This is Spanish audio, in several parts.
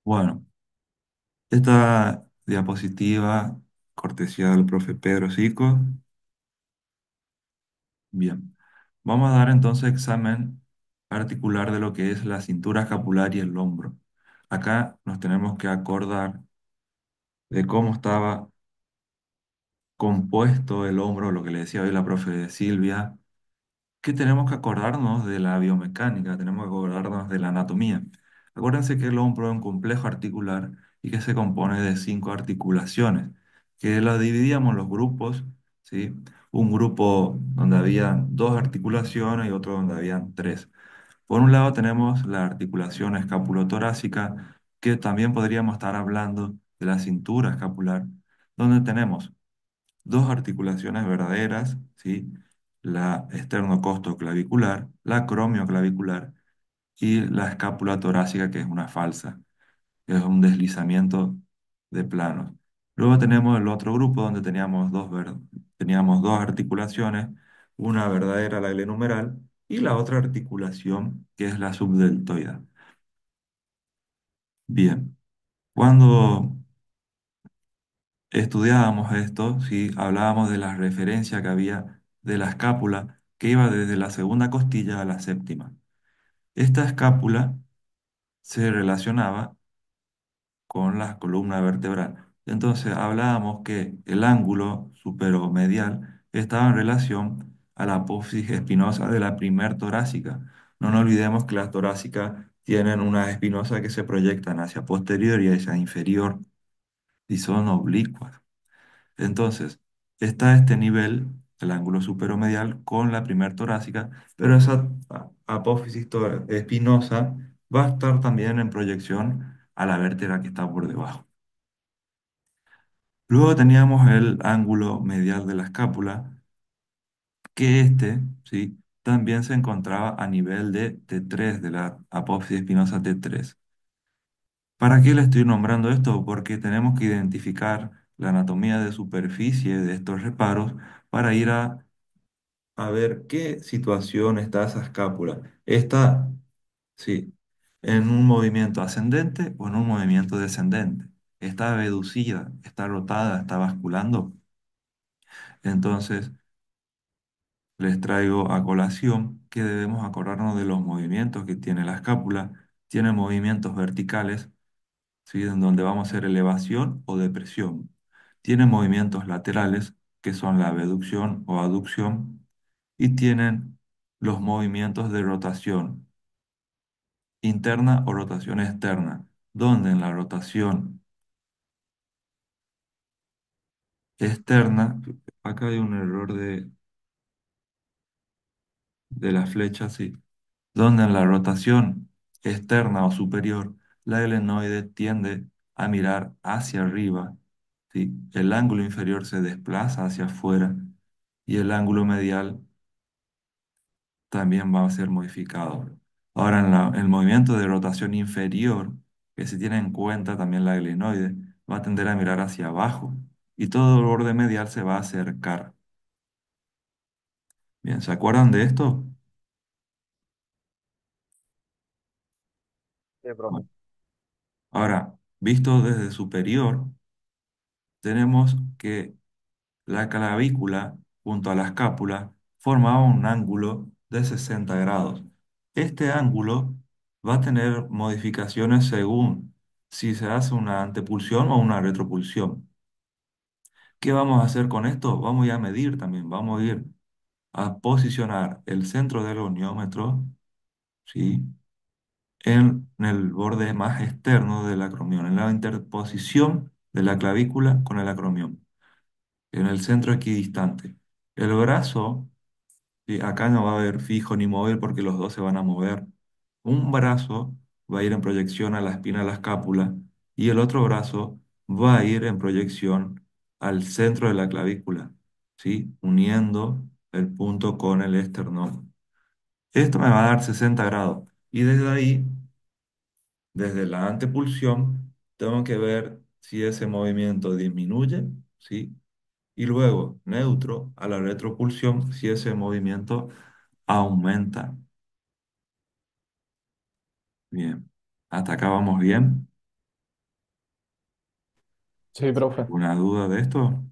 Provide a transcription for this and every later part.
Bueno, esta diapositiva, cortesía del profe Pedro Sico. Bien, vamos a dar entonces examen articular de lo que es la cintura escapular y el hombro. Acá nos tenemos que acordar de cómo estaba compuesto el hombro, lo que le decía hoy la profe Silvia, que tenemos que acordarnos de la biomecánica, tenemos que acordarnos de la anatomía. Acuérdense que el hombro es un complejo articular y que se compone de cinco articulaciones, que la dividíamos en los grupos, ¿sí? Un grupo donde habían dos articulaciones y otro donde habían tres. Por un lado tenemos la articulación escapulotorácica, que también podríamos estar hablando de la cintura escapular, donde tenemos dos articulaciones verdaderas, ¿sí? La esternocostoclavicular, la acromioclavicular y la escápula torácica, que es una falsa, que es un deslizamiento de planos. Luego tenemos el otro grupo donde teníamos dos articulaciones, una verdadera, la glenumeral, y la otra articulación, que es la subdeltoida. Bien, cuando estudiábamos esto, ¿sí? Hablábamos de la referencia que había de la escápula que iba desde la segunda costilla a la séptima. Esta escápula se relacionaba con la columna vertebral. Entonces hablábamos que el ángulo superomedial estaba en relación a la apófisis espinosa de la primer torácica. No nos olvidemos que las torácicas tienen unas espinosas que se proyectan hacia posterior y hacia inferior y son oblicuas. Entonces, está este nivel, el ángulo superomedial, con la primer torácica, pero esa apófisis espinosa va a estar también en proyección a la vértebra que está por debajo. Luego teníamos el ángulo medial de la escápula, que ¿sí? También se encontraba a nivel de T3, de la apófisis espinosa T3. ¿Para qué le estoy nombrando esto? Porque tenemos que identificar la anatomía de superficie de estos reparos para ir a ver qué situación está esa escápula. ¿Está, sí, en un movimiento ascendente o en un movimiento descendente? ¿Está abducida? ¿Está rotada? ¿Está basculando? Entonces, les traigo a colación que debemos acordarnos de los movimientos que tiene la escápula. Tiene movimientos verticales, ¿sí? En donde vamos a hacer elevación o depresión. Tiene movimientos laterales, que son la abducción o aducción, y tienen los movimientos de rotación interna o rotación externa, donde en la rotación externa, acá hay un error de la flecha, sí, donde en la rotación externa o superior, la glenoide tiende a mirar hacia arriba, ¿sí? El ángulo inferior se desplaza hacia afuera y el ángulo medial también va a ser modificado. Ahora, el movimiento de rotación inferior, que se tiene en cuenta también la glenoide, va a tender a mirar hacia abajo y todo el borde medial se va a acercar. Bien, ¿se acuerdan de esto? Sí, profe. Bueno, ahora, visto desde superior, tenemos que la clavícula junto a la escápula formaba un ángulo de 60 grados. Este ángulo va a tener modificaciones según si se hace una antepulsión o una retropulsión. ¿Qué vamos a hacer con esto? Vamos a ir a medir también, vamos a ir a posicionar el centro del goniómetro, ¿sí? En el borde más externo del acromión, en la interposición de la clavícula con el acromión, en el centro equidistante. El brazo, y acá no va a haber fijo ni móvil porque los dos se van a mover. Un brazo va a ir en proyección a la espina de la escápula y el otro brazo va a ir en proyección al centro de la clavícula, ¿sí? Uniendo el punto con el esternón. Esto me va a dar 60 grados. Y desde ahí, desde la antepulsión, tengo que ver si ese movimiento disminuye, ¿sí? Y luego, neutro, a la retropulsión, si ese movimiento aumenta. Bien. Hasta acá vamos bien. Sí, profe. ¿Una duda de esto?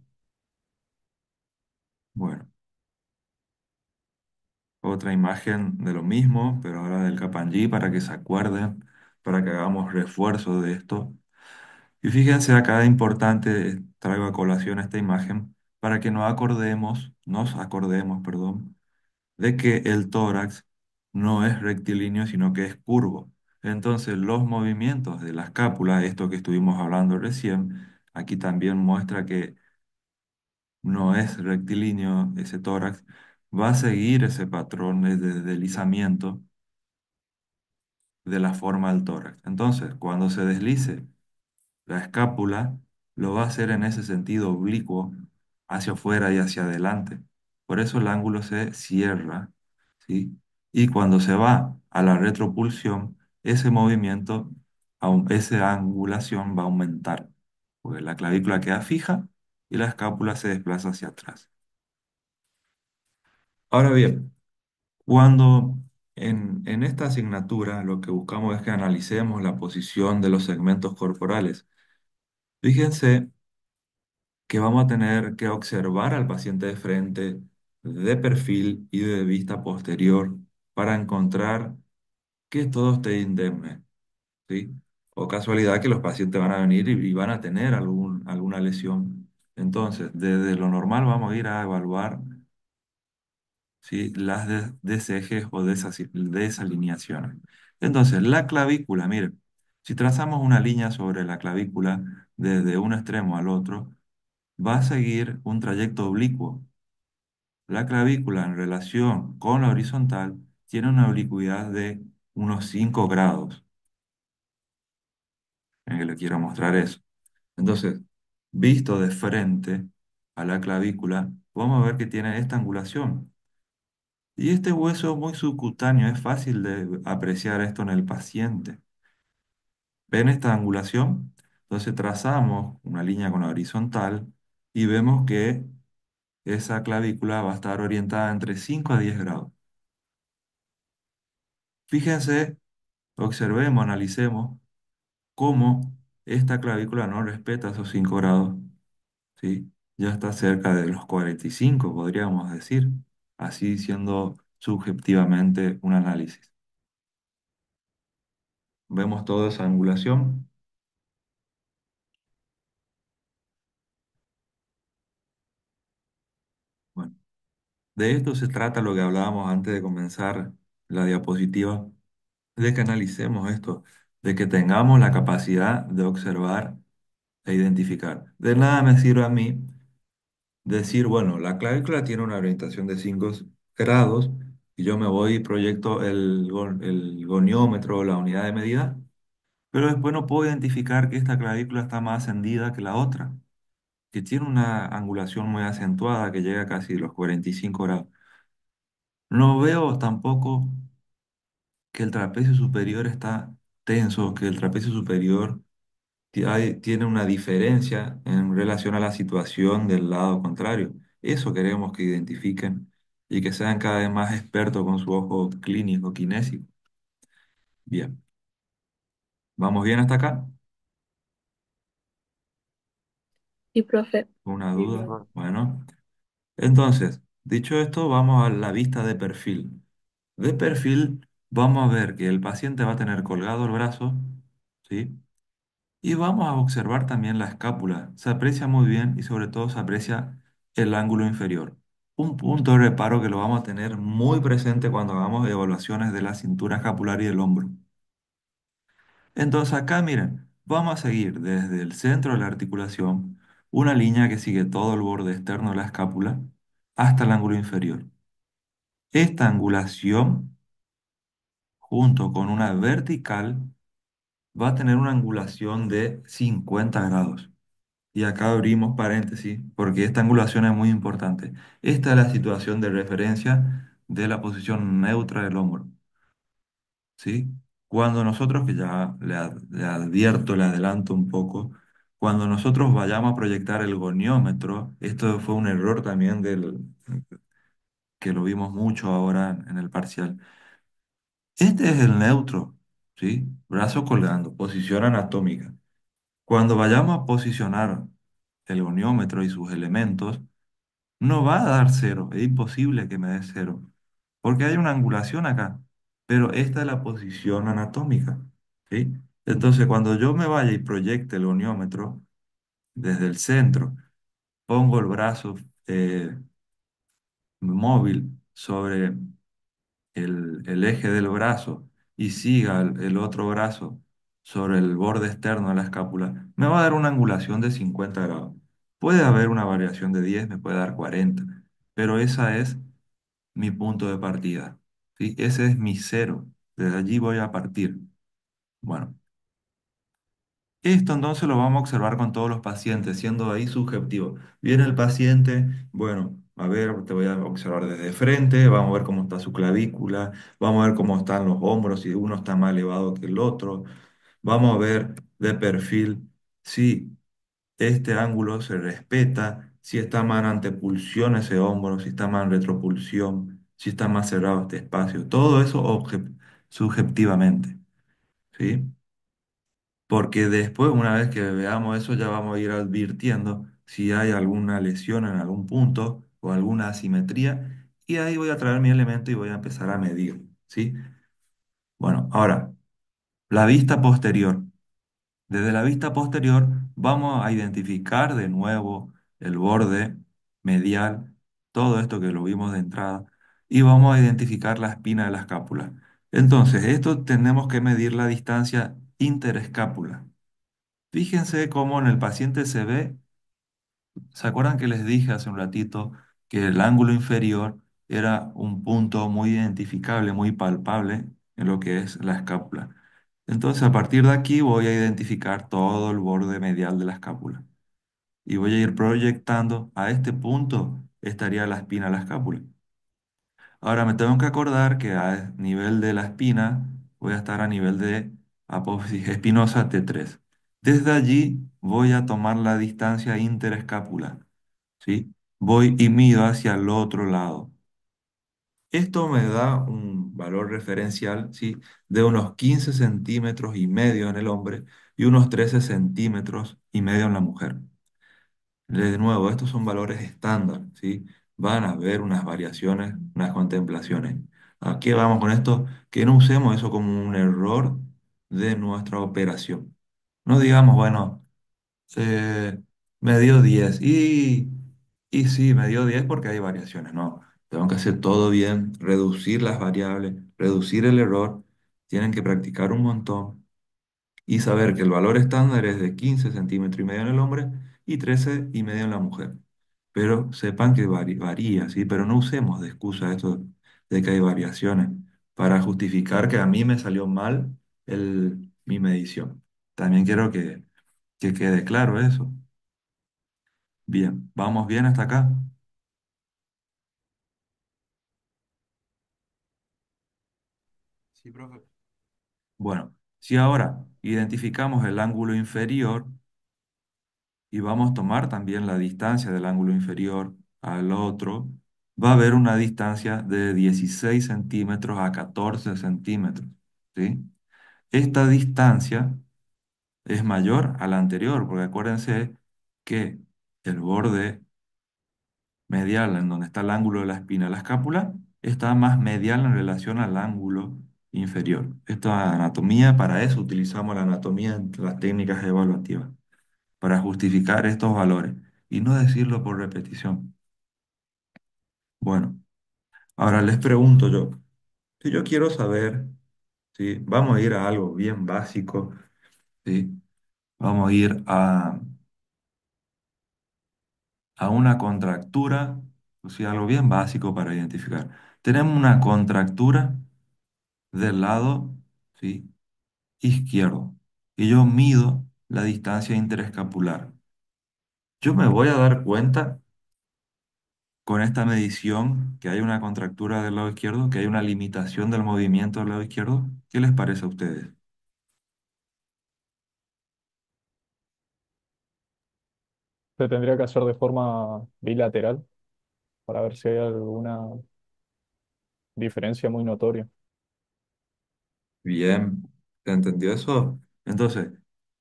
Bueno, otra imagen de lo mismo, pero ahora del Kapangí para que se acuerden, para que hagamos refuerzo de esto. Y fíjense acá, es importante, traigo a colación esta imagen para que nos acordemos, perdón, de que el tórax no es rectilíneo, sino que es curvo. Entonces, los movimientos de la escápula, esto que estuvimos hablando recién, aquí también muestra que no es rectilíneo ese tórax, va a seguir ese patrón de deslizamiento de la forma del tórax. Entonces, cuando se deslice la escápula, lo va a hacer en ese sentido oblicuo, hacia afuera y hacia adelante. Por eso el ángulo se cierra, ¿sí? Y cuando se va a la retropulsión, ese movimiento, esa angulación va a aumentar, porque la clavícula queda fija y la escápula se desplaza hacia atrás. Ahora bien, cuando en esta asignatura lo que buscamos es que analicemos la posición de los segmentos corporales, fíjense que vamos a tener que observar al paciente de frente, de perfil y de vista posterior para encontrar que todo esté indemne, ¿sí? O casualidad que los pacientes van a venir y van a tener alguna lesión. Entonces, desde lo normal vamos a ir a evaluar, ¿sí? Las desejes o desalineaciones. Entonces, la clavícula, miren, si trazamos una línea sobre la clavícula desde un extremo al otro, va a seguir un trayecto oblicuo. La clavícula en relación con la horizontal tiene una oblicuidad de unos 5 grados, en que le quiero mostrar eso. Entonces, visto de frente a la clavícula, vamos a ver que tiene esta angulación. Y este hueso muy subcutáneo, es fácil de apreciar esto en el paciente. ¿Ven esta angulación? Entonces trazamos una línea con la horizontal y vemos que esa clavícula va a estar orientada entre 5 a 10 grados. Fíjense, observemos, analicemos cómo esta clavícula no respeta esos 5 grados, ¿sí? Ya está cerca de los 45, podríamos decir, así siendo subjetivamente un análisis. Vemos toda esa angulación. Bueno, de esto se trata lo que hablábamos antes de comenzar la diapositiva, de que analicemos esto, de que tengamos la capacidad de observar e identificar. De nada me sirve a mí decir, bueno, la clavícula tiene una orientación de 5 grados y yo me voy y proyecto el goniómetro o la unidad de medida, pero después no puedo identificar que esta clavícula está más ascendida que la otra, que tiene una angulación muy acentuada que llega casi a los 45 grados. No veo tampoco que el trapecio superior está tenso, que el trapecio superior tiene una diferencia en relación a la situación del lado contrario. Eso queremos que identifiquen y que sean cada vez más expertos con su ojo clínico, kinésico. Bien, ¿vamos bien hasta acá? Y profe, ¿Una duda? Bueno, entonces, dicho esto, vamos a la vista de perfil. De perfil, vamos a ver que el paciente va a tener colgado el brazo, ¿sí? Y vamos a observar también la escápula. Se aprecia muy bien y sobre todo se aprecia el ángulo inferior. Un punto de reparo que lo vamos a tener muy presente cuando hagamos evaluaciones de la cintura escapular y del hombro. Entonces acá miren, vamos a seguir desde el centro de la articulación una línea que sigue todo el borde externo de la escápula hasta el ángulo inferior. Esta angulación, junto con una vertical, va a tener una angulación de 50 grados. Y acá abrimos paréntesis porque esta angulación es muy importante. Esta es la situación de referencia de la posición neutra del hombro, ¿sí? Cuando nosotros, que ya le advierto, le adelanto un poco, cuando nosotros vayamos a proyectar el goniómetro, esto fue un error también que lo vimos mucho ahora en el parcial. Este es el neutro, ¿sí? Brazo colgando, posición anatómica. Cuando vayamos a posicionar el goniómetro y sus elementos, no va a dar cero, es imposible que me dé cero, porque hay una angulación acá, pero esta es la posición anatómica, ¿sí? Entonces, cuando yo me vaya y proyecte el goniómetro desde el centro, pongo el brazo móvil sobre el eje del brazo y siga el otro brazo sobre el borde externo de la escápula, me va a dar una angulación de 50 grados. Puede haber una variación de 10, me puede dar 40, pero esa es mi punto de partida, ¿sí? Ese es mi cero. Desde allí voy a partir. Bueno, esto entonces lo vamos a observar con todos los pacientes, siendo ahí subjetivo. Viene el paciente, bueno, a ver, te voy a observar desde frente, vamos a ver cómo está su clavícula, vamos a ver cómo están los hombros, si uno está más elevado que el otro, vamos a ver de perfil si este ángulo se respeta, si está más en antepulsión ese hombro, si está más en retropulsión, si está más cerrado este espacio, todo eso subjetivamente, ¿sí? Porque después, una vez que veamos eso, ya vamos a ir advirtiendo si hay alguna lesión en algún punto o alguna asimetría, y ahí voy a traer mi elemento y voy a empezar a medir, ¿sí? Bueno, ahora, la vista posterior. Desde la vista posterior vamos a identificar de nuevo el borde medial, todo esto que lo vimos de entrada, y vamos a identificar la espina de la escápula. Entonces, esto tenemos que medir la distancia interescápula. Fíjense cómo en el paciente se ve, ¿se acuerdan que les dije hace un ratito que el ángulo inferior era un punto muy identificable, muy palpable en lo que es la escápula? Entonces, a partir de aquí voy a identificar todo el borde medial de la escápula y voy a ir proyectando a este punto estaría la espina de la escápula. Ahora me tengo que acordar que a nivel de la espina voy a estar a nivel de apófisis espinosa T3. Desde allí voy a tomar la distancia interescápula, ¿sí? Voy y mido hacia el otro lado. Esto me da un valor referencial, ¿sí? De unos 15 centímetros y medio en el hombre y unos 13 centímetros y medio en la mujer. De nuevo, estos son valores estándar, ¿sí? Van a haber unas variaciones, unas contemplaciones. ¿A qué vamos con esto? Que no usemos eso como un error de nuestra operación. No digamos, bueno, eh, me dio 10 y sí, me dio 10 porque hay variaciones. No, tengo que hacer todo bien, reducir las variables, reducir el error. Tienen que practicar un montón y saber que el valor estándar es de 15 centímetros y medio en el hombre y 13 y medio en la mujer. Pero sepan que varía, ¿sí? Pero no usemos de excusa esto de que hay variaciones para justificar que a mí me salió mal mi medición. También quiero que quede claro eso. Bien, ¿vamos bien hasta acá? Sí, profe. Bueno, si ahora identificamos el ángulo inferior, y vamos a tomar también la distancia del ángulo inferior al otro, va a haber una distancia de 16 centímetros a 14 centímetros, ¿sí? Esta distancia es mayor a la anterior, porque acuérdense que el borde medial, en donde está el ángulo de la espina de la escápula, está más medial en relación al ángulo inferior. Esto es anatomía, para eso utilizamos la anatomía en las técnicas evaluativas, para justificar estos valores y no decirlo por repetición. Bueno, ahora les pregunto yo, si yo quiero saber, ¿sí? Vamos a ir a algo bien básico, ¿sí? Vamos a ir a una contractura, o sea, algo bien básico para identificar. Tenemos una contractura del lado, ¿sí? Izquierdo y yo mido la distancia interescapular. Yo me voy a dar cuenta con esta medición que hay una contractura del lado izquierdo, que hay una limitación del movimiento del lado izquierdo. ¿Qué les parece a ustedes? Se tendría que hacer de forma bilateral para ver si hay alguna diferencia muy notoria. Bien, ¿se entendió eso? Entonces,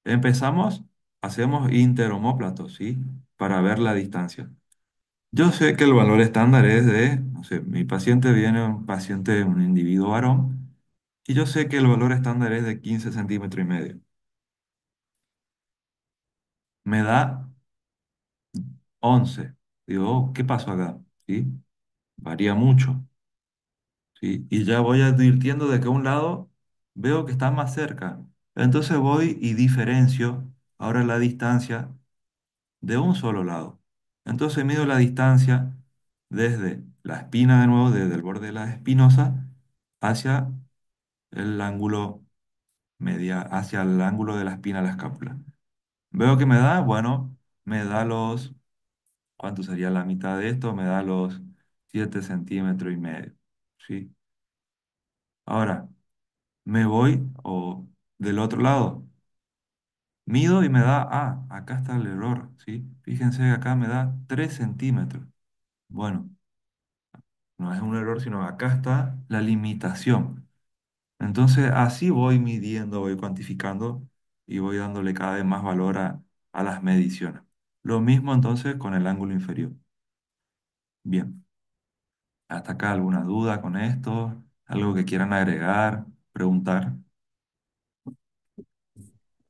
empezamos. hacemos interomóplato, ¿sí? Para ver la distancia. Yo sé que el valor estándar es de, no sé, mi paciente viene, un paciente, un individuo varón, y yo sé que el valor estándar es de 15 centímetros y medio. Me da 11. Digo, oh, ¿qué pasó acá? ¿Sí? Varía mucho, ¿sí? Y ya voy advirtiendo de que un lado veo que está más cerca. Entonces voy y diferencio ahora la distancia de un solo lado. Entonces mido la distancia desde la espina de nuevo, desde el borde de la espinosa, hacia el ángulo hacia el ángulo de la espina de la escápula. Veo que me da, bueno, me da los, ¿cuánto sería la mitad de esto? Me da los 7 centímetros y medio, ¿sí? Ahora, me voy o del otro lado, mido y me da, acá está el error, ¿sí? Fíjense que acá me da 3 centímetros. Bueno, no es un error, sino acá está la limitación. Entonces, así voy midiendo, voy cuantificando y voy dándole cada vez más valor a las mediciones. Lo mismo entonces con el ángulo inferior. Bien, ¿hasta acá alguna duda con esto? ¿Algo que quieran agregar, preguntar?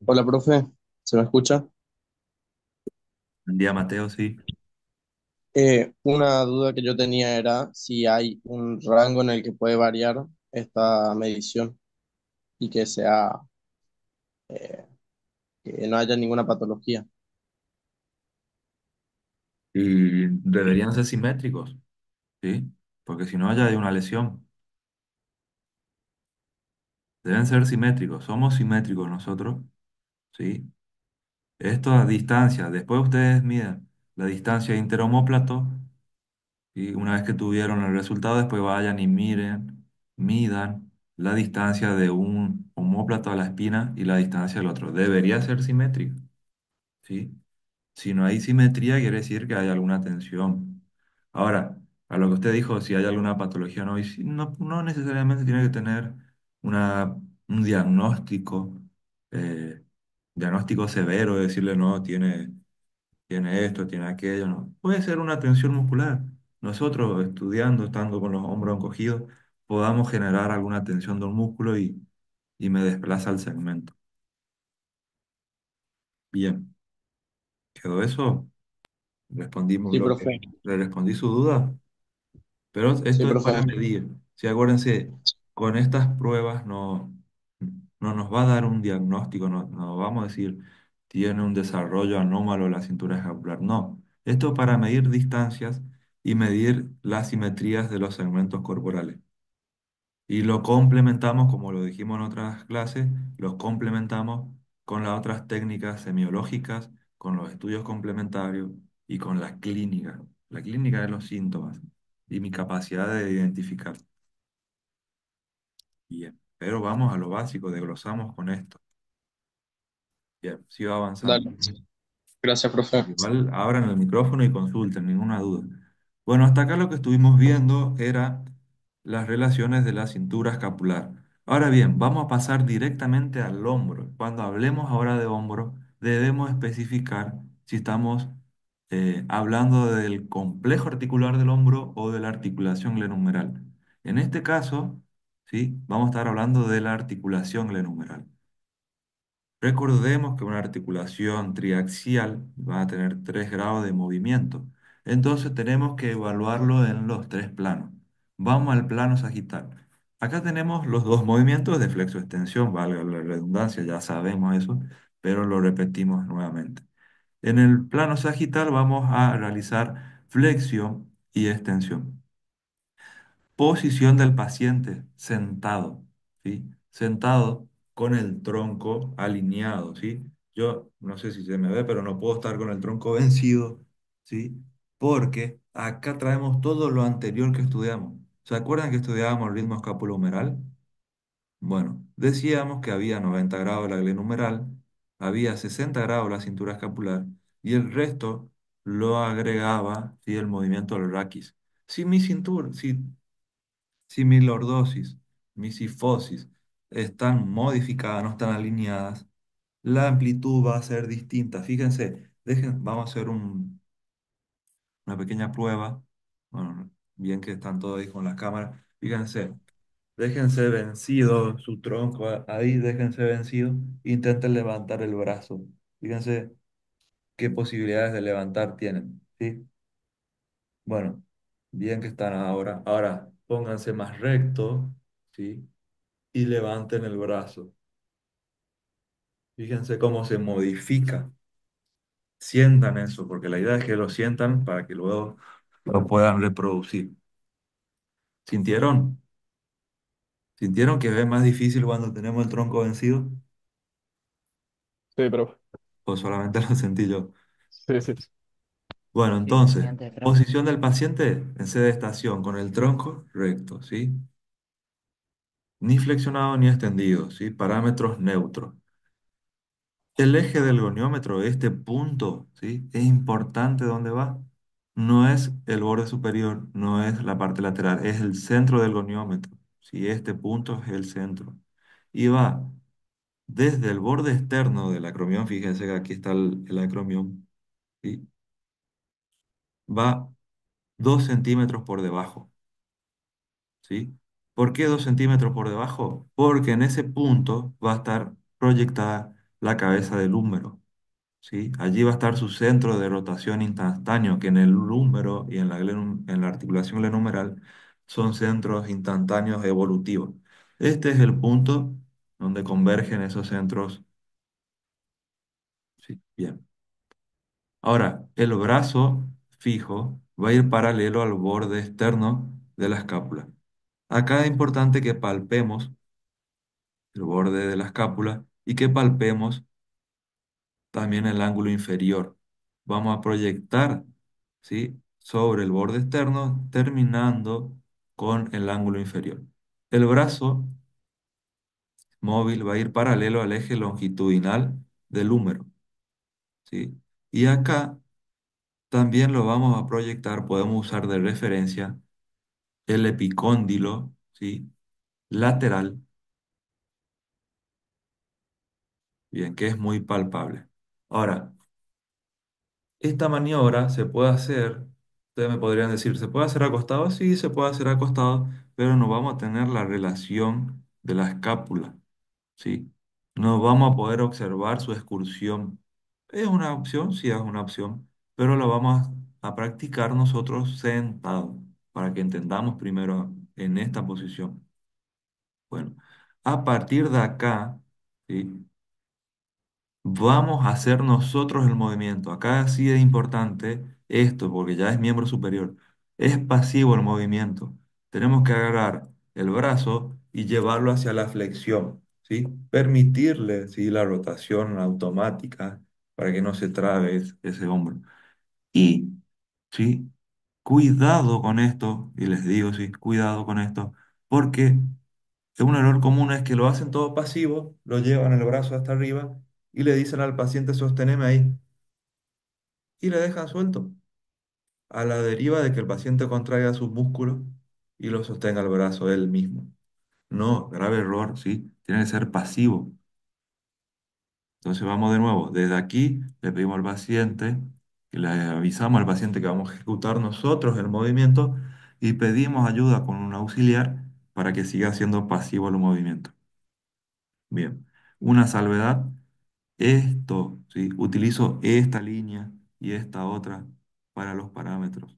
Hola, profe, ¿se me escucha? Buen día, Mateo, sí. Una duda que yo tenía era si hay un rango en el que puede variar esta medición y que sea, eh, que no haya ninguna patología. Y deberían ser simétricos, ¿sí? Porque si no, ya hay una lesión. Deben ser simétricos. Somos simétricos nosotros, ¿sí? Esto a distancia. Después ustedes miden la distancia interomóplato y una vez que tuvieron el resultado, después vayan y midan la distancia de un omóplato a la espina y la distancia del otro. Debería ser simétrico, ¿sí? Si no hay simetría, quiere decir que hay alguna tensión. Ahora, a lo que usted dijo, si hay alguna patología o no, y no, no necesariamente tiene que tener una, un eh, diagnóstico severo, decirle no, tiene esto, tiene aquello, no. Puede ser una tensión muscular. Nosotros estudiando, estando con los hombros encogidos, podamos generar alguna tensión de un músculo y me desplaza el segmento. Bien, ¿quedó eso? Respondimos Sí, lo que profe, le respondí su duda, pero sí, esto es profe. para medir. Si acuérdense, con estas pruebas no nos va a dar un diagnóstico, no vamos a decir tiene un desarrollo anómalo la cintura escapular. No, esto es para medir distancias y medir las simetrías de los segmentos corporales. Y lo complementamos, como lo dijimos en otras clases, los complementamos con las otras técnicas semiológicas, con los estudios complementarios y con la clínica. La clínica de los síntomas y mi capacidad de identificar. Bien, pero vamos a lo básico, desglosamos con esto. Bien, sigo avanzando. Dale, gracias, profe. Igual abran el micrófono y consulten, ninguna duda. Bueno, hasta acá lo que estuvimos viendo era las relaciones de la cintura escapular. Ahora bien, vamos a pasar directamente al hombro. Cuando hablemos ahora de hombro, debemos especificar si estamos hablando del complejo articular del hombro o de la articulación glenohumeral. En este caso, ¿sí? Vamos a estar hablando de la articulación glenohumeral. Recordemos que una articulación triaxial va a tener 3 grados de movimiento. Entonces tenemos que evaluarlo en los 3 planos. Vamos al plano sagital. Acá tenemos los dos movimientos de flexo-extensión, valga la redundancia, ya sabemos eso, pero lo repetimos nuevamente. En el plano sagital vamos a realizar flexión y extensión. Posición del paciente, sentado, ¿sí? Sentado con el tronco alineado, ¿sí? Yo no sé si se me ve, pero no puedo estar con el tronco vencido, ¿sí? Porque acá traemos todo lo anterior que estudiamos. ¿Se acuerdan que estudiábamos el ritmo escapulohumeral? Bueno, decíamos que había 90 grados la glenohumeral, había 60 grados la cintura escapular y el resto lo agregaba, ¿sí? El movimiento del raquis. Si mi cintura, si mi lordosis, mi sifosis están modificadas, no están alineadas, la amplitud va a ser distinta. Fíjense, vamos a hacer una pequeña prueba. Bueno, bien que están todos ahí con las cámaras. Fíjense, déjense vencido su tronco ahí, déjense vencido. Intenten levantar el brazo. Fíjense qué posibilidades de levantar tienen. ¿Sí? Bueno, bien que están ahora. Ahora, pónganse más recto, ¿sí? Y levanten el brazo. Fíjense cómo se modifica. Sientan eso, porque la idea es que lo sientan para que luego lo puedan reproducir. ¿Sintieron? ¿Sintieron que es más difícil cuando tenemos el tronco vencido? Sí, profe. ¿O solamente lo sentí yo? Sí, sí. Bueno, Sí, se entonces, siente, profe. posición del paciente en sedestación con el tronco recto, ¿sí? Ni flexionado ni extendido, ¿sí? Parámetros neutros. El eje del goniómetro, este punto, ¿sí? Es importante dónde va. No es el borde superior, no es la parte lateral, es el centro del goniómetro. ¿Sí? Este punto es el centro. Y va desde el borde externo del acromión, fíjense que aquí está el acromión, ¿sí? Va 2 centímetros por debajo, ¿sí? ¿Por qué 2 centímetros por debajo? Porque en ese punto va a estar proyectada la cabeza del húmero. ¿Sí? Allí va a estar su centro de rotación instantáneo, que en el húmero y en en la articulación glenumeral son centros instantáneos evolutivos. Este es el punto donde convergen esos centros. Sí, bien. Ahora, el brazo fijo va a ir paralelo al borde externo de la escápula. Acá es importante que palpemos el borde de la escápula y que palpemos también el ángulo inferior. Vamos a proyectar, ¿sí? Sobre el borde externo, terminando con el ángulo inferior. El brazo móvil va a ir paralelo al eje longitudinal del húmero, ¿sí? Y acá también lo vamos a proyectar, podemos usar de referencia el epicóndilo, ¿sí? Lateral, bien, que es muy palpable. Ahora, esta maniobra se puede hacer, ustedes me podrían decir, ¿se puede hacer acostado? Sí, se puede hacer acostado, pero no vamos a tener la relación de la escápula, ¿sí? No vamos a poder observar su excursión. ¿Es una opción? Sí, es una opción, pero lo vamos a practicar nosotros sentados, para que entendamos primero en esta posición. Bueno, a partir de acá, ¿sí? Vamos a hacer nosotros el movimiento. Acá sí es importante esto, porque ya es miembro superior. Es pasivo el movimiento. Tenemos que agarrar el brazo y llevarlo hacia la flexión, ¿sí? Permitirle, ¿sí? La rotación automática para que no se trabe ese hombro. Y, ¿sí? Cuidado con esto, y les digo, sí, cuidado con esto, porque un error común es que lo hacen todo pasivo, lo llevan el brazo hasta arriba y le dicen al paciente sosteneme ahí y le dejan suelto a la deriva de que el paciente contraiga sus músculos y lo sostenga el brazo él mismo. No, grave error, ¿sí? Tiene que ser pasivo. Entonces vamos de nuevo, desde aquí le pedimos al paciente, y le avisamos al paciente que vamos a ejecutar nosotros el movimiento y pedimos ayuda con un auxiliar para que siga siendo pasivo el movimiento. Bien, una salvedad. Esto, ¿sí? Utilizo esta línea y esta otra para los parámetros.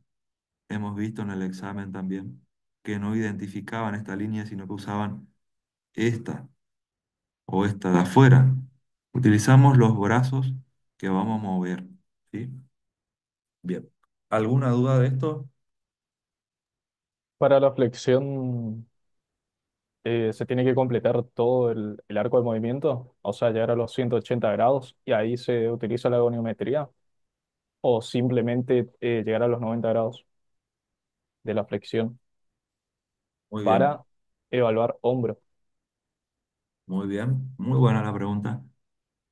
Hemos visto en el examen también que no identificaban esta línea, sino que usaban esta o esta de afuera. Utilizamos los brazos que vamos a mover, ¿sí? Bien. ¿Alguna duda de esto? Para la flexión, se tiene que completar todo el arco de movimiento, o sea, llegar a los 180 grados y ahí se utiliza la goniometría, o simplemente llegar a los 90 grados de la flexión Muy bien, para evaluar hombro. muy bien. Muy buena la pregunta.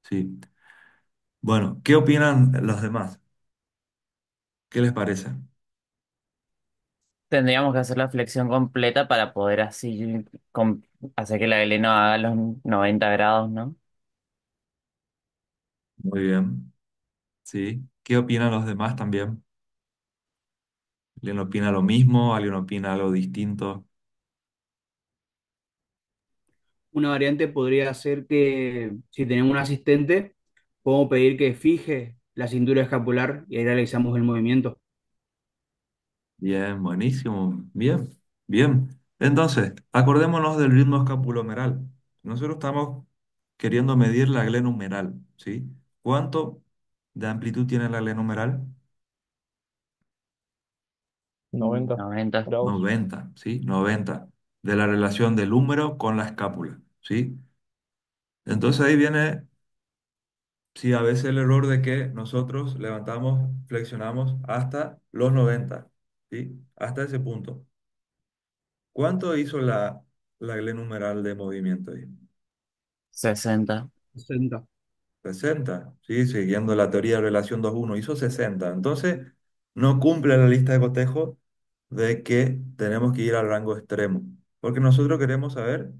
Sí. Bueno, ¿qué opinan los demás? ¿Qué les parece? Tendríamos que hacer la flexión completa para poder así hacer que la L no haga los 90 grados, ¿no? Muy bien, sí. ¿Qué opinan los demás también? ¿Alguien opina lo mismo? ¿Alguien opina algo distinto? Una variante podría ser que si tenemos un asistente, podemos pedir que fije la cintura escapular y ahí realizamos el movimiento. Bien, buenísimo. Bien, bien. Entonces, acordémonos del ritmo escapulomeral. Nosotros estamos queriendo medir la glenohumeral, ¿sí? ¿Cuánto de amplitud tiene la glenohumeral? 90 90. grados. 90, ¿sí? 90 de la relación del húmero con la escápula, ¿sí? Entonces ahí viene, sí, a veces el error de que nosotros levantamos, flexionamos hasta los 90, ¿sí? Hasta ese punto. ¿Cuánto hizo la glenohumeral de movimiento ahí? 60. 60. 60, ¿sí? Siguiendo la teoría de relación 2:1, hizo 60. Entonces, no cumple la lista de cotejo de que tenemos que ir al rango extremo, porque nosotros queremos saber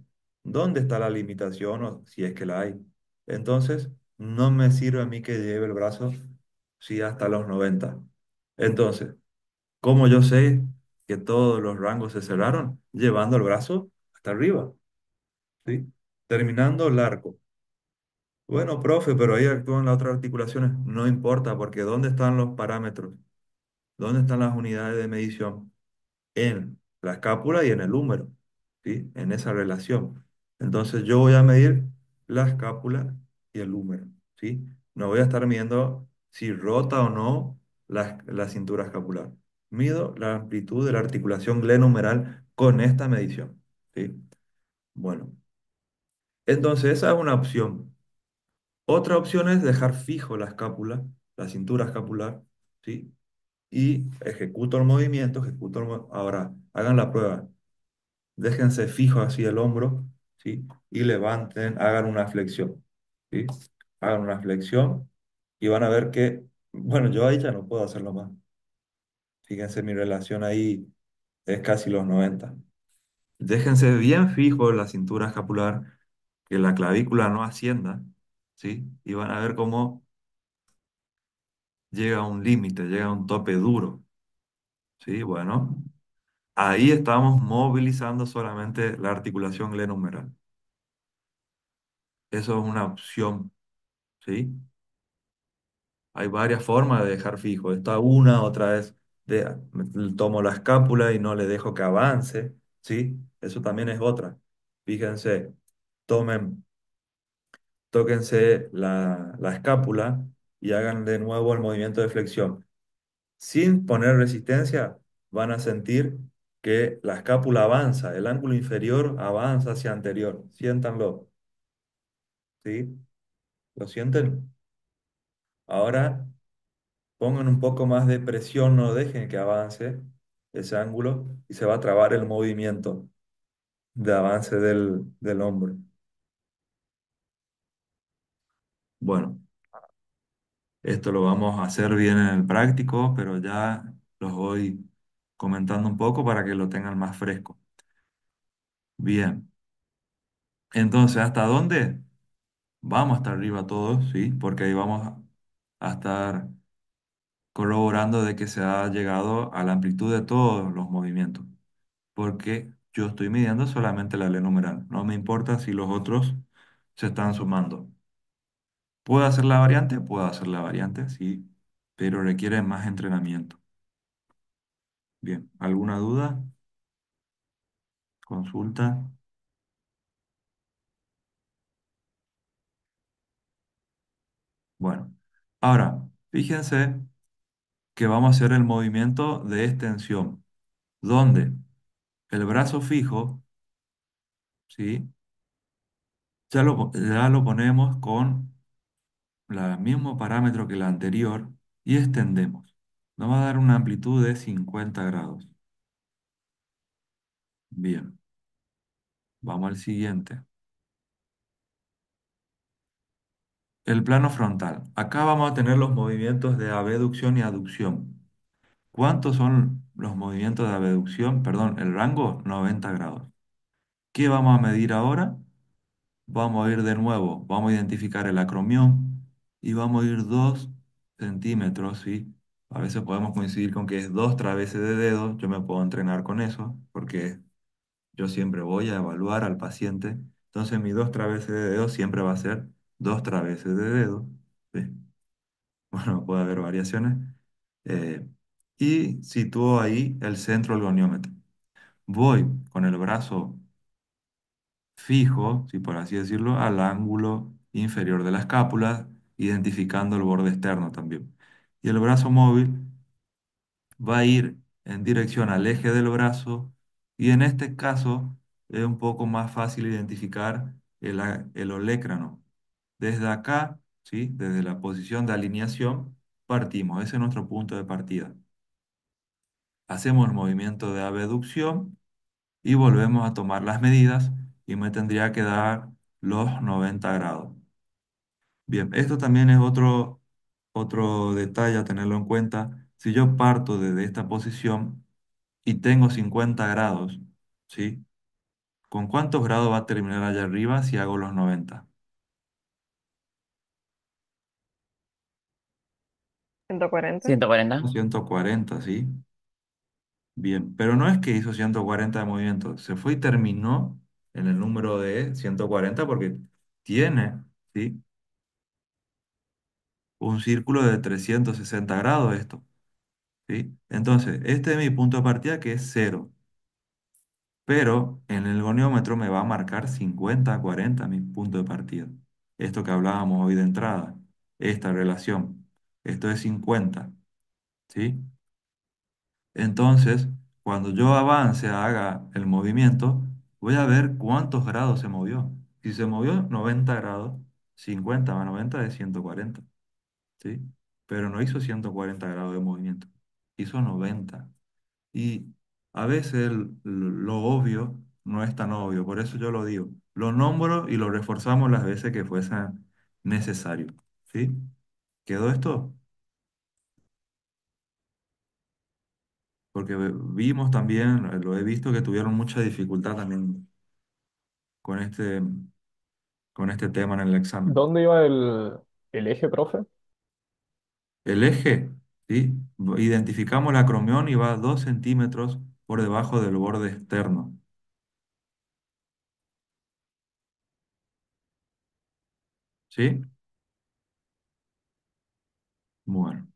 dónde está la limitación o si es que la hay. Entonces, no me sirve a mí que lleve el brazo, sí, hasta los 90. Entonces, ¿cómo yo sé que todos los rangos se cerraron? Llevando el brazo hasta arriba, ¿sí? Terminando el arco. Bueno, profe, pero ahí actúan las otras articulaciones. No importa, porque ¿dónde están los parámetros? ¿Dónde están las unidades de medición? En la escápula y en el húmero, ¿sí? En esa relación. Entonces yo voy a medir la escápula y el húmero, ¿sí? No voy a estar midiendo si rota o no la cintura escapular. Mido la amplitud de la articulación glenohumeral con esta medición, ¿sí? Bueno, entonces esa es una opción. Otra opción es dejar fijo la escápula, la cintura escapular, ¿sí? Y ejecuto el movimiento, Ahora, hagan la prueba. Déjense fijo así el hombro, ¿sí? Y levanten, hagan una flexión, ¿sí? Hagan una flexión y van a ver que, bueno, yo ahí ya no puedo hacerlo más. Fíjense, mi relación ahí es casi los 90. Déjense bien fijo la cintura escapular, que la clavícula no ascienda, ¿sí? Y van a ver cómo llega a un límite, llega a un tope duro, ¿sí? Bueno, ahí estamos movilizando solamente la articulación glenohumeral. Eso es una opción, ¿sí? Hay varias formas de dejar fijo. Esta una, otra es tomo la escápula y no le dejo que avance, ¿sí? Eso también es otra. Fíjense, tomen, tóquense la escápula y hagan de nuevo el movimiento de flexión. Sin poner resistencia, van a sentir que la escápula avanza, el ángulo inferior avanza hacia anterior. Siéntanlo, ¿sí? ¿Lo sienten? Ahora pongan un poco más de presión, no dejen que avance ese ángulo y se va a trabar el movimiento de avance del hombro. Bueno, esto lo vamos a hacer bien en el práctico, pero ya los voy comentando un poco para que lo tengan más fresco. Bien, entonces, ¿hasta dónde? Vamos hasta arriba todos, ¿sí? Porque ahí vamos a estar corroborando de que se ha llegado a la amplitud de todos los movimientos. Porque yo estoy midiendo solamente la ley numeral. No me importa si los otros se están sumando. ¿Puedo hacer la variante? Puedo hacer la variante, sí, pero requiere más entrenamiento. Bien, ¿alguna duda? ¿Consulta? Bueno, ahora, fíjense que vamos a hacer el movimiento de extensión, donde el brazo fijo, ¿sí? Ya lo ponemos con el mismo parámetro que el anterior y extendemos. Nos va a dar una amplitud de 50 grados. Bien, vamos al siguiente. El plano frontal. Acá vamos a tener los movimientos de abducción y aducción. ¿Cuántos son los movimientos de abducción? Perdón, el rango 90 grados. ¿Qué vamos a medir ahora? Vamos a ir de nuevo. Vamos a identificar el acromión. y vamos a ir 2 centímetros, ¿sí? A veces podemos coincidir con que es 2 traveses de dedo, yo me puedo entrenar con eso, porque yo siempre voy a evaluar al paciente, entonces mi 2 traveses de dedo siempre va a ser 2 traveses de dedo, ¿sí? Bueno, puede haber variaciones. eh, y sitúo ahí el centro del goniómetro. Voy con el brazo fijo, si por así decirlo, al ángulo inferior de la escápula, identificando el borde externo también. Y el brazo móvil va a ir en dirección al eje del brazo y en este caso es un poco más fácil identificar el olecrano. Desde acá, ¿sí? Desde la posición de alineación, partimos. Ese es nuestro punto de partida. Hacemos el movimiento de abducción y volvemos a tomar las medidas y me tendría que dar los 90 grados. Bien, esto también es otro detalle a tenerlo en cuenta. Si yo parto desde esta posición y tengo 50 grados, ¿sí? ¿Con cuántos grados va a terminar allá arriba si hago los 90? 140. 140. 140, ¿sí? Bien, pero no es que hizo 140 de movimiento, se fue y terminó en el número de 140 porque tiene, ¿sí? Un círculo de 360 grados esto, ¿sí? Entonces, este es mi punto de partida que es cero, pero en el goniómetro me va a marcar 50-40 mi punto de partida. Esto que hablábamos hoy de entrada, esta relación, esto es 50, ¿sí? Entonces, cuando yo avance, haga el movimiento, voy a ver cuántos grados se movió. Si se movió 90 grados, 50 más 90 es 140, ¿sí? Pero no hizo 140 grados de movimiento, hizo 90. Y a veces lo obvio no es tan obvio, por eso yo lo digo. Lo nombro y lo reforzamos las veces que fuese necesario, ¿sí? ¿Quedó esto? Porque vimos también, lo he visto que tuvieron mucha dificultad también con este tema en el examen. ¿Dónde iba el eje, profe? El eje, ¿sí? Identificamos la acromión y va 2 centímetros por debajo del borde externo, ¿sí? Bueno.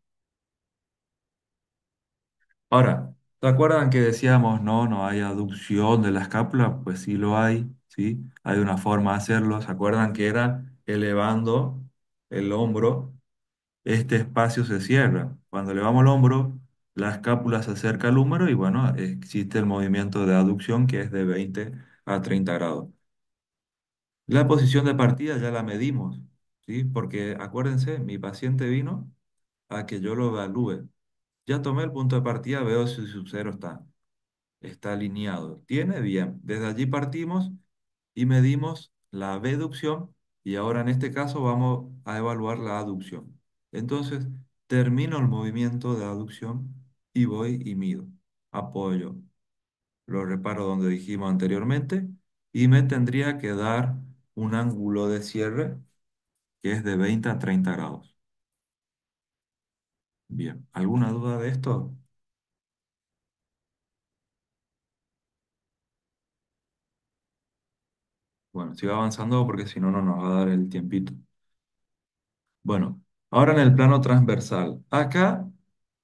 Ahora, ¿te acuerdan que decíamos no hay aducción de la escápula? Pues sí lo hay, ¿sí? Hay una forma de hacerlo. ¿Se acuerdan que era elevando el hombro? Este espacio se cierra. Cuando elevamos el hombro, la escápula se acerca al húmero y bueno, existe el movimiento de aducción que es de 20 a 30 grados. La posición de partida ya la medimos, ¿sí? Porque acuérdense, mi paciente vino a que yo lo evalúe. Ya tomé el punto de partida, veo si su cero está alineado. ¿Tiene? Bien. Desde allí partimos y medimos la abducción y ahora en este caso vamos a evaluar la aducción. Entonces, termino el movimiento de aducción y voy y mido. Apoyo, lo reparo donde dijimos anteriormente y me tendría que dar un ángulo de cierre que es de 20 a 30 grados. Bien, ¿alguna duda de esto? Bueno, sigo avanzando porque si no, no nos va a dar el tiempito. Bueno, ahora en el plano transversal. Acá,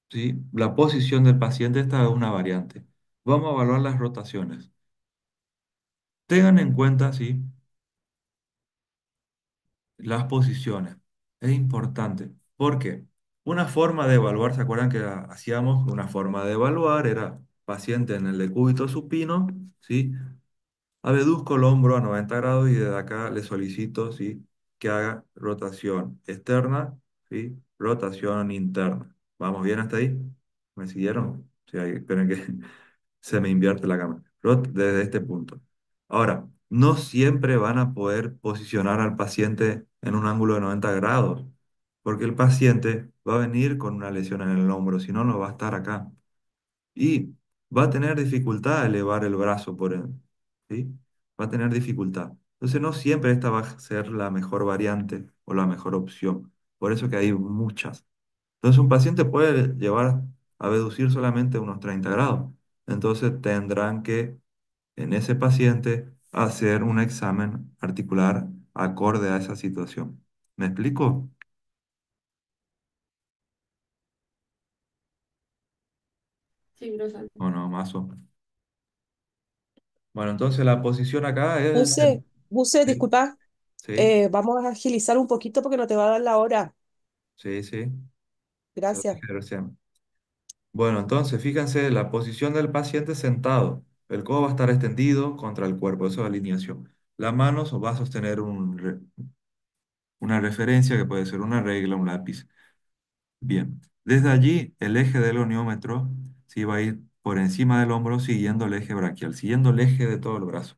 ¿sí? La posición del paciente, esta es una variante. Vamos a evaluar las rotaciones. Tengan en cuenta, ¿sí? Las posiciones. Es importante. Porque una forma de evaluar, ¿se acuerdan que hacíamos una forma de evaluar? Era paciente en el decúbito supino, ¿sí? Abduzco el hombro a 90 grados y desde acá le solicito, ¿sí? Que haga rotación externa, ¿sí? Rotación interna. ¿Vamos bien hasta ahí? ¿Me siguieron? Sí, ahí, esperen que se me invierte la cámara. Desde este punto. Ahora, no siempre van a poder posicionar al paciente en un ángulo de 90 grados, porque el paciente va a venir con una lesión en el hombro, si no, no va a estar acá y va a tener dificultad a elevar el brazo por él, ¿sí? Va a tener dificultad. Entonces no siempre esta va a ser la mejor variante o la mejor opción. Por eso que hay muchas. Entonces un paciente puede llevar a abducir solamente unos 30 grados. Entonces tendrán que, en ese paciente, hacer un examen articular acorde a esa situación. ¿Me explico? Sí, profe. ¿O no, más o menos? Bueno, entonces la posición acá es... Buse, Sí, disculpa, sí, vamos a agilizar un poquito porque no te va a dar la hora. sí, sí. Se lo Gracias. dije recién. Bueno, entonces fíjense la posición del paciente sentado. El codo va a estar extendido contra el cuerpo, eso es alineación. La mano va a sostener una referencia que puede ser una regla, un lápiz. Bien, desde allí el eje del goniómetro sí va a ir por encima del hombro siguiendo el eje braquial, siguiendo el eje de todo el brazo.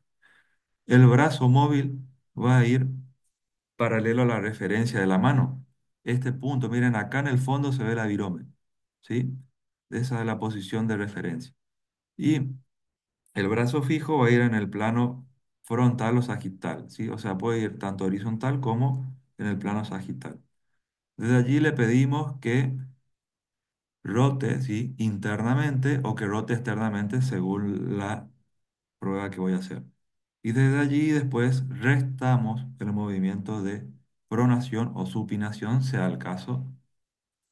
El brazo móvil va a ir paralelo a la referencia de la mano. Este punto, miren, acá en el fondo se ve la virome, ¿sí? Esa es la posición de referencia. Y el brazo fijo va a ir en el plano frontal o sagital, ¿sí? O sea, puede ir tanto horizontal como en el plano sagital. Desde allí le pedimos que rote, ¿sí? Internamente o que rote externamente según la prueba que voy a hacer. Y desde allí después restamos el movimiento de pronación o supinación, sea el caso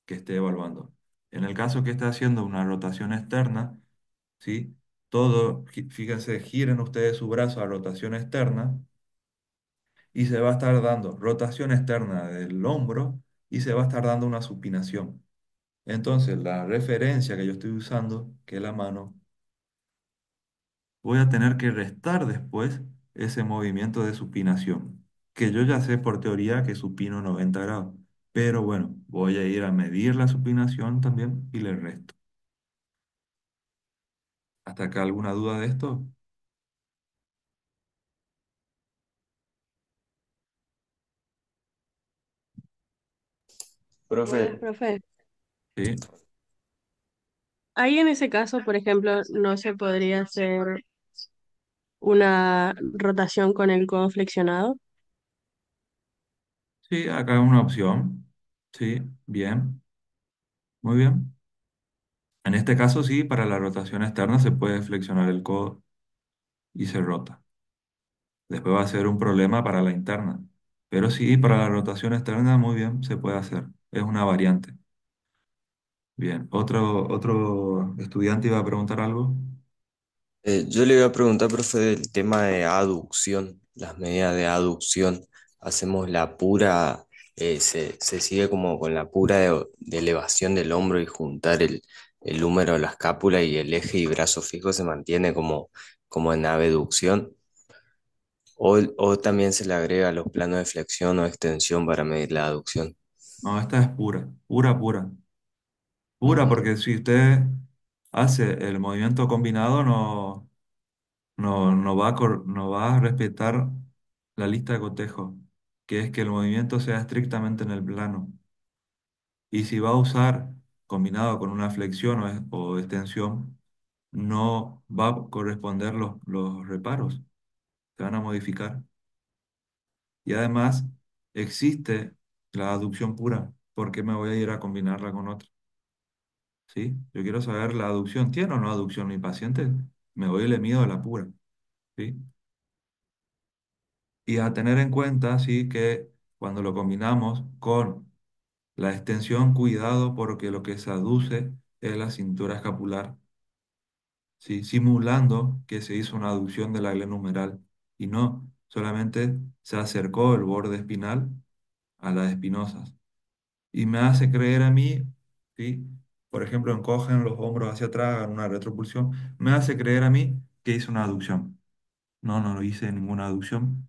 que esté evaluando. En el caso que esté haciendo una rotación externa, ¿sí? Todo, fíjense, giren ustedes su brazo a rotación externa y se va a estar dando rotación externa del hombro y se va a estar dando una supinación. Entonces, la referencia que yo estoy usando, que es la mano, voy a tener que restar después ese movimiento de supinación, que yo ya sé por teoría que supino 90 grados. Pero bueno, voy a ir a medir la supinación también y le resto. ¿Hasta acá alguna duda de esto? Profe, Profe, Sí. ahí en ese caso, por ejemplo, no se podría hacer una rotación con el codo flexionado. Sí, acá es una opción. Sí, bien, muy bien. En este caso sí, para la rotación externa se puede flexionar el codo y se rota. Después va a ser un problema para la interna. Pero sí, para la rotación externa, muy bien, se puede hacer. Es una variante. Bien, otro estudiante iba a preguntar algo. yo le iba a preguntar, profe, del tema de aducción, las medidas de aducción. Hacemos la pura, se sigue como con la pura de elevación del hombro y juntar el húmero a la escápula y el eje y brazo fijo se mantiene como en abducción. O también se le agrega los planos de flexión o extensión para medir la aducción. No, esta es pura, pura, pura. Pura, Ujú. porque si usted hace el movimiento combinado, no va a respetar la lista de cotejo, que es que el movimiento sea estrictamente en el plano. Y si va a usar combinado con una flexión o extensión, no va a corresponder los reparos, se van a modificar. Y además existe la aducción pura, ¿por qué me voy a ir a combinarla con otra? ¿Sí? Yo quiero saber la aducción, ¿tiene o no aducción mi paciente? Me voy y le mido la pura, ¿sí? Y a tener en cuenta, sí, que cuando lo combinamos con la extensión, cuidado porque lo que se aduce es la cintura escapular, ¿sí? Simulando que se hizo una aducción de la glenohumeral y no, solamente se acercó el borde espinal a las espinosas. Y me hace creer a mí, ¿sí? Por ejemplo, encogen los hombros hacia atrás, hagan una retropulsión, me hace creer a mí que hice una aducción. No, no hice ninguna aducción.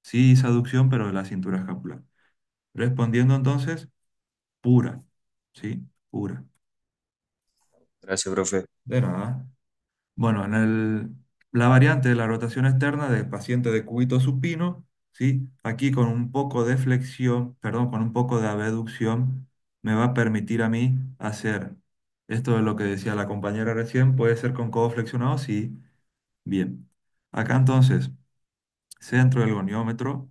Sí hice aducción, pero de la cintura escapular. Respondiendo entonces, pura, ¿sí? Pura. Gracias, profe. De nada. Bueno, la variante de la rotación externa del paciente de cúbito supino, ¿sí? Aquí con un poco de flexión, perdón, con un poco de abducción, me va a permitir a mí hacer esto de lo que decía la compañera recién, puede ser con codo flexionado, sí. Bien. Acá entonces, centro del goniómetro,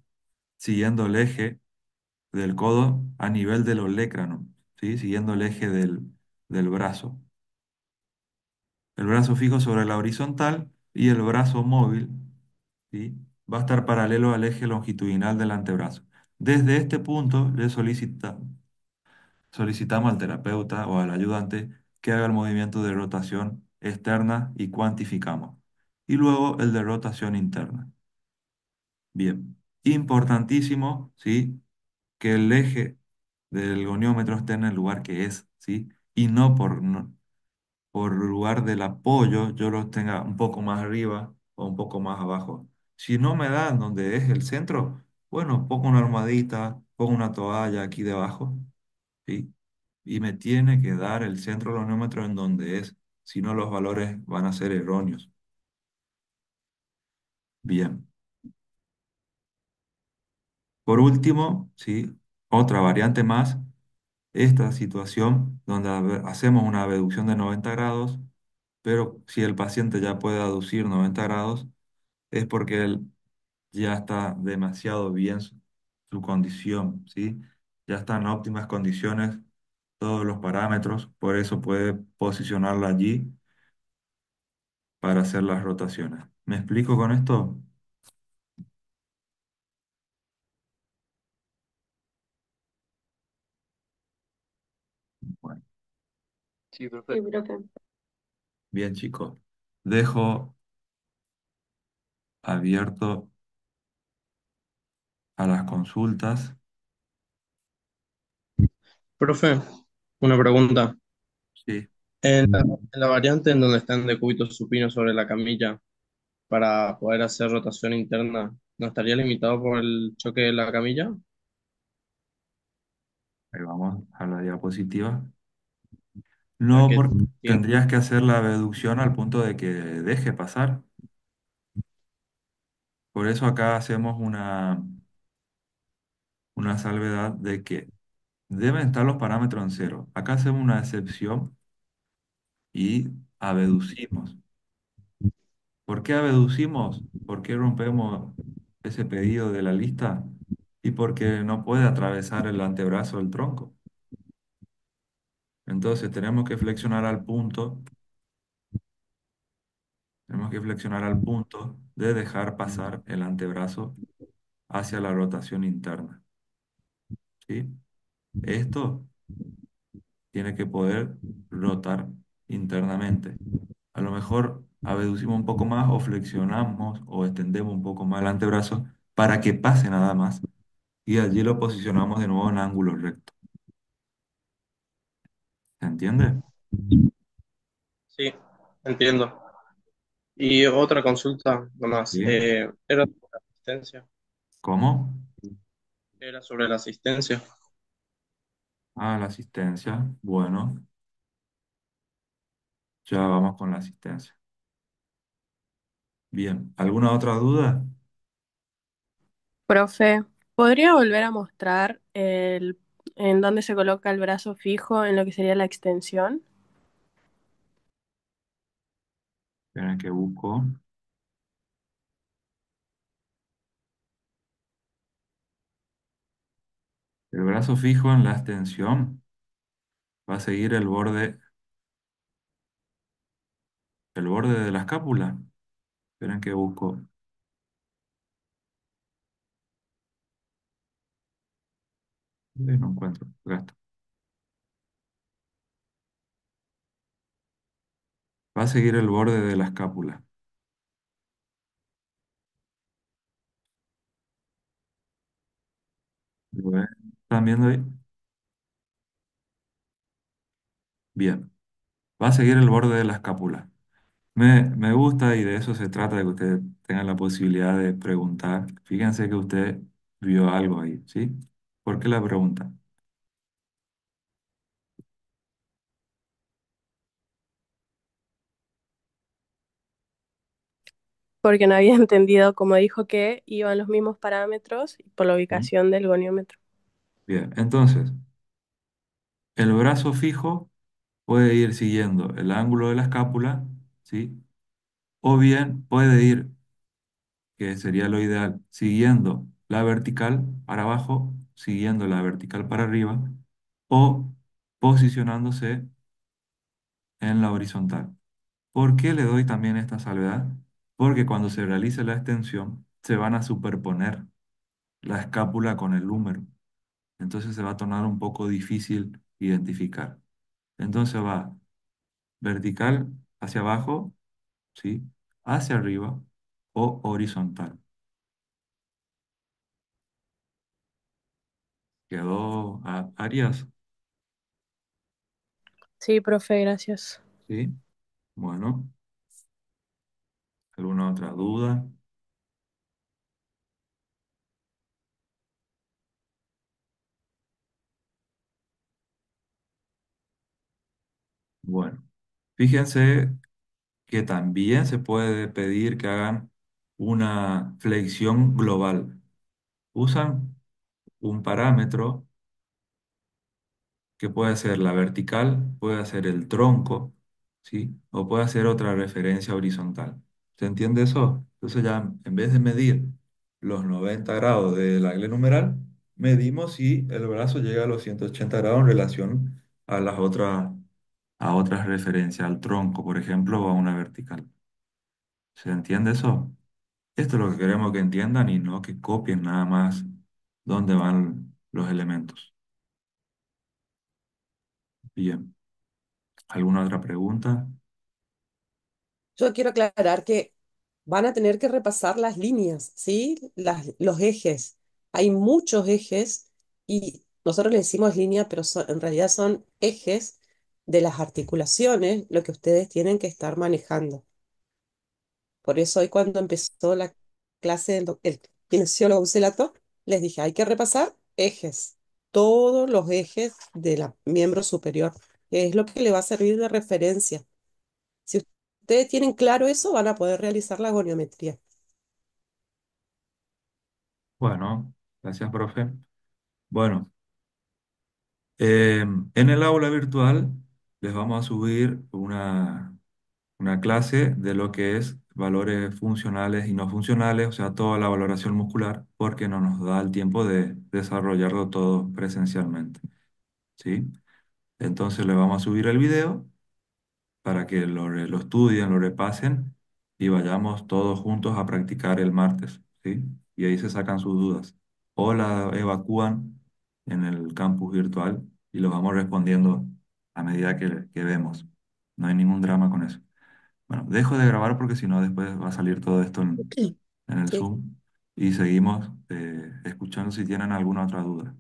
siguiendo el eje del codo a nivel del olecrano, ¿sí? Siguiendo el eje del brazo. El brazo fijo sobre la horizontal y el brazo móvil, ¿sí? Va a estar paralelo al eje longitudinal del antebrazo. Desde este punto solicitamos al terapeuta o al ayudante que haga el movimiento de rotación externa y cuantificamos. Y luego el de rotación interna. Bien, importantísimo, ¿sí? Que el eje del goniómetro esté en el lugar que es, ¿sí? Y por lugar del apoyo yo los tenga un poco más arriba o un poco más abajo. Si no me dan donde es el centro, bueno, pongo una almohadita, pongo una toalla aquí debajo, ¿sí? Y me tiene que dar el centro del goniómetro en donde es, si no los valores van a ser erróneos. Bien. Por último, ¿sí? Otra variante más, esta situación donde hacemos una abducción de 90 grados, pero si el paciente ya puede aducir 90 grados, es porque él ya está demasiado bien su condición, ¿sí? Ya está en óptimas condiciones todos los parámetros, por eso puede posicionarla allí para hacer las rotaciones. ¿Me explico con esto? Bueno, Sí, Sí, profe. profe. bien chicos, dejo abierto a las consultas. Profe, una pregunta. Sí, En la variante en donde está en decúbito supino sobre la camilla, para poder hacer rotación interna, ¿no estaría limitado por el choque de la camilla? ahí vamos a la diapositiva. Ya No, que porque tiene- tendrías que hacer la abducción al punto de que deje pasar. Por eso acá hacemos una salvedad de que deben estar los parámetros en cero. Acá hacemos una excepción y abducimos. ¿Por qué abducimos? ¿Por qué rompemos ese pedido de la lista? Y porque no puede atravesar el antebrazo del tronco. Entonces tenemos que flexionar al punto de dejar pasar el antebrazo hacia la rotación interna, ¿sí? Esto tiene que poder rotar internamente. A lo mejor abducimos un poco más o flexionamos o extendemos un poco más el antebrazo para que pase nada más y allí lo posicionamos de nuevo en ángulo recto. ¿Se entiende? Sí, entiendo. Y otra consulta nomás. ¿Sí? ¿Era sobre la asistencia? ¿Cómo? Era sobre la asistencia. Ah, la asistencia. Bueno, ya vamos con la asistencia. Bien, ¿alguna otra duda? Profe, ¿podría volver a mostrar en dónde se coloca el brazo fijo en lo que sería la extensión? Esperen que busco. El brazo fijo en la extensión va a seguir el borde de la escápula. Esperen que busco. No encuentro. Acá está. Va a seguir el borde de la escápula. ¿Lo ven? ¿Están viendo ahí? Bien. Va a seguir el borde de la escápula. Me gusta y de eso se trata, de que ustedes tengan la posibilidad de preguntar. Fíjense que usted vio algo ahí, ¿sí? ¿Por qué la pregunta? Porque no había entendido, como dijo, que iban los mismos parámetros por la ¿Sí? ubicación del goniómetro. Bien, entonces, el brazo fijo puede ir siguiendo el ángulo de la escápula, ¿sí? O bien puede ir, que sería lo ideal, siguiendo la vertical para abajo siguiendo la vertical para arriba o posicionándose en la horizontal. ¿Por qué le doy también esta salvedad? Porque cuando se realice la extensión, se van a superponer la escápula con el húmero. Entonces se va a tornar un poco difícil identificar. Entonces va vertical hacia abajo, ¿sí? Hacia arriba o horizontal. ¿Quedó Arias? Sí, profe, gracias. ¿Sí? Bueno, ¿alguna otra duda? Bueno, fíjense que también se puede pedir que hagan una flexión global. Usan un parámetro que puede ser la vertical, puede ser el tronco, ¿sí? O puede ser otra referencia horizontal. ¿Se entiende eso? Entonces ya en vez de medir los 90 grados del angle numeral, medimos si el brazo llega a los 180 grados en relación a las a otras referencias, al tronco, por ejemplo, o a una vertical. ¿Se entiende eso? Esto es lo que queremos que entiendan y no que copien nada más dónde van los elementos. Bien. ¿Alguna otra pregunta? Yo quiero aclarar que van a tener que repasar las líneas, ¿sí? Los ejes. Hay muchos ejes y nosotros le decimos línea, pero en realidad son ejes de las articulaciones, lo que ustedes tienen que estar manejando. Por eso hoy cuando empezó la clase el kinesiólogo Bucelato, les dije, hay que repasar ejes, todos los ejes de la miembro superior, que es lo que le va a servir de referencia. Si ustedes tienen claro eso, van a poder realizar la goniometría. Bueno, gracias, profe. Bueno, en el aula virtual les vamos a subir una clase de lo que es valores funcionales y no funcionales, o sea, toda la valoración muscular, porque no nos da el tiempo de desarrollarlo todo presencialmente, ¿sí? Entonces les vamos a subir el video para que lo estudien, lo repasen y vayamos todos juntos a practicar el martes, ¿sí? Y ahí se sacan sus dudas. O la evacúan en el campus virtual y los vamos respondiendo a medida que vemos. No hay ningún drama con eso. Bueno, dejo de grabar porque si no después va a salir todo esto en el Sí. Zoom y seguimos escuchando si tienen alguna otra duda.